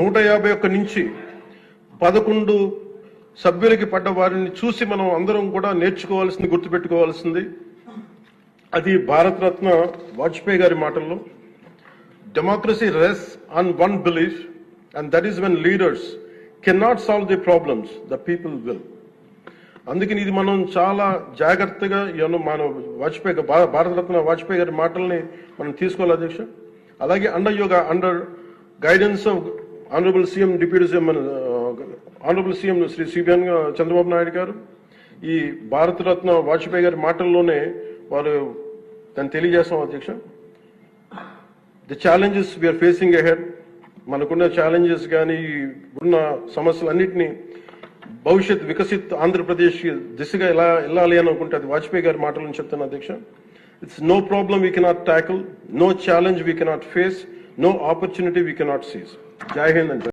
151 నుంచి 11 సభ్యులకి పడ్డ వారిని చూసి మనం అందరం కూడా నేర్చుకోవాల్సింది, గుర్తుపెట్టుకోవాల్సింది అది భారతరత్న వాజ్పేయి గారి మాటల్లో, democracy రెsts on one belief, and that is when leaders cannot solve the problems, the people will. అందుకని ఇది మనం చాలా జాగ్రత్తగా మన వాజ్పేయి భారతరత్న వాజ్పేయి గారి మాటల్ని మనం తీసుకోవాలి అధ్యక్ష. అలాగే under guidance of honourable CM deputy CM honourable CM Shri CBN Chandrababu Naidu గారు ఈ భారతరత్న వాజ్పేయి గారి మాటల్లోనే వారు దాన్ని తెలియజేస్తాం అధ్యక్ష. The challenges we are facing ahead, మనకున్న ఛాలెంజెస్ కానీ ఉన్న సమస్యలన్నింటినీ భవిష్యత్ వికసిత్ ఆంధ్రప్రదేశ్ దిశగా ఎలా వెళ్ళాలి అని అనుకుంటే అది వాజ్పేయి గారి మాటలను చెప్తాను అధ్యక్ష. It's no problem we cannot tackle, no challenge we cannot face, no opportunity we cannot seize. జై హింద్.